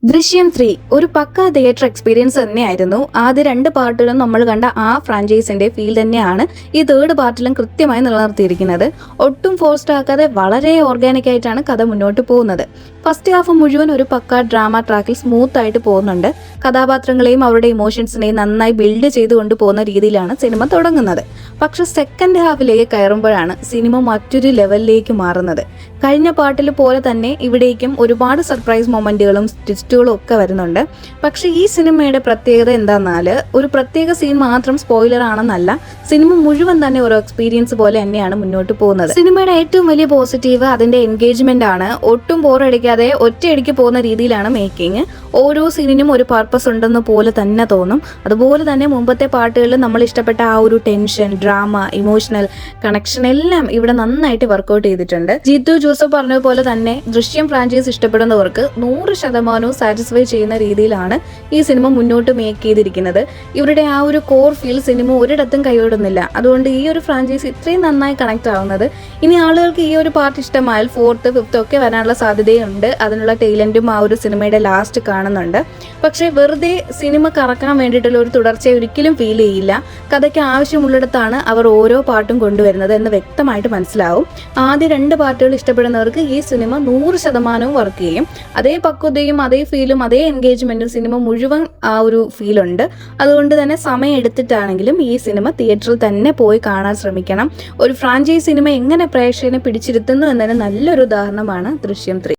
ദൃശ്യം 3 ഒരു പക്ക theatre experience തന്നെയായിരുന്നു. ആദ്യ 2 പാർട്ടിലും നമ്മൾ കണ്ട ആ ഫ്രാഞ്ചൈസിന്റെ ഫീൽ തന്നെയാണ് ഈ തേർഡ് പാർട്ടിലും കൃത്യമായി നിലനിർത്തിയിരിക്കുന്നത്. ഒട്ടും ഫോഴ്സ്ഡ് ആക്കാതെ വളരെ ഓർഗാനിക് ആയിട്ടാണ് കഥ മുന്നോട്ട് പോകുന്നത്. ഫസ്റ്റ് ഹാഫ് മുഴുവൻ ഒരു പക്ക ഡ്രാമ ട്രാക്കിൽ സ്മൂത്ത് ആയിട്ട് പോകുന്നുണ്ട്. കഥാപാത്രങ്ങളെയും അവരുടെ ഇമോഷൻസിനെയും നന്നായി ബിൽഡ് ചെയ്തുകൊണ്ട് പോകുന്ന രീതിയിലാണ് സിനിമ തുടങ്ങുന്നത്. പക്ഷെ സെക്കൻഡ് ഹാഫിലേക്ക് കയറുമ്പോഴാണ് സിനിമ മറ്റൊരു ലെവലിലേക്ക് മാറുന്നത്. കഴിഞ്ഞ പാർട്ടിൽ പോലെ തന്നെ ഇവിടേക്കും ഒരുപാട് സർപ്രൈസ് മൊമെന്റുകളും ട്വിസ്റ്റുകളും ഒക്കെ വരുന്നുണ്ട്. പക്ഷെ ഈ സിനിമയുടെ പ്രത്യേകത എന്താണെന്നാൽ ഒരു പ്രത്യേക സീൻ മാത്രം സ്പോയിലർ ആണെന്നല്ല, സിനിമ മുഴുവൻ തന്നെ ഒരു എക്സ്പീരിയൻസ് പോലെ തന്നെയാണ് മുന്നോട്ട് പോകുന്നത്. സിനിമയുടെ ഏറ്റവും വലിയ പോസിറ്റീവ് അതിന്റെ എൻഗേജ്മെന്റ് ആണ്. ഒട്ടും ബോറടിക്കാതെ ഒറ്റയടിക്ക് പോകുന്ന രീതിയിലാണ് മേക്കിംഗ്. ഓരോ സീനിനും ഒരു പർപ്പസ് ഉണ്ടെന്ന് പോലെ തന്നെ തോന്നും. അതുപോലെ തന്നെ മുമ്പത്തെ പാട്ടുകളിൽ നമ്മൾ ഇഷ്ടപ്പെട്ട ആ ഒരു ടെൻഷൻ, ഡ്രാമ, ഇമോഷണൽ കണക്ഷൻ എല്ലാം ഇവിടെ നന്നായിട്ട് വർക്ക്ഔട്ട് ചെയ്തിട്ടുണ്ട്. ജിത്തു ജോസഫ് പറഞ്ഞതുപോലെ തന്നെ ദൃശ്യം ഫ്രാഞ്ചൈസ് ഇഷ്ടപ്പെടുന്നവർക്ക് 100% സാറ്റിസ്ഫൈ ചെയ്യുന്ന രീതിയിലാണ് ഈ സിനിമ മുന്നോട്ട് മേക്ക് ചെയ്തിരിക്കുന്നത്. ഇവരുടെ ആ ഒരു കോർ ഫീൽ സിനിമ ഒരിടത്തും കൈവിടുന്നില്ല. അതുകൊണ്ട് ഈ ഒരു ഫ്രാഞ്ചൈസ് ഇത്രയും നന്നായി കണക്ട് ആവുന്നത്. ഇനി ആളുകൾക്ക് ഈ ഒരു പാർട്ട് ഇഷ്ടമായാൽ 4th 5th ഒക്കെ വരാനുള്ള സാധ്യതയുണ്ട്. അതിനുള്ള ടൈലന്റും ആ ഒരു സിനിമയുടെ ലാസ്റ്റ് കാണുന്നുണ്ട്. പക്ഷേ വെറുതെ സിനിമ കറക്കാൻ വേണ്ടിയിട്ടുള്ള ഒരു തുടർച്ചയെ ഒരിക്കലും ഫീൽ ചെയ്യില്ല. കഥയ്ക്ക് ആവശ്യമുള്ളിടത്താണ് അവർ ഓരോ പാട്ടും കൊണ്ടുവരുന്നത് എന്ന് വ്യക്തമായിട്ട് മനസ്സിലാവും. ആദ്യ 2 പാർട്ടുകൾ ഇഷ്ടപ്പെടുന്നവർക്ക് ഈ സിനിമ 100% വർക്ക് ചെയ്യും. അതേ പക്വതയും അതേ ഫീലും അതേ എൻഗേജ്മെന്റും സിനിമ മുഴുവൻ ആ ഒരു ഫീലുണ്ട്. അതുകൊണ്ട് തന്നെ സമയം എടുത്തിട്ടാണെങ്കിലും ഈ സിനിമ തിയേറ്ററിൽ തന്നെ പോയി കാണാൻ ശ്രമിക്കണം. ഒരു ഫ്രാഞ്ചൈസ് സിനിമ എങ്ങനെ പ്രേക്ഷകനെ പിടിച്ചിരുത്തുന്നു എന്നതിന് നല്ലൊരു ഉദാഹരണമാണ് ദൃശ്യം 3.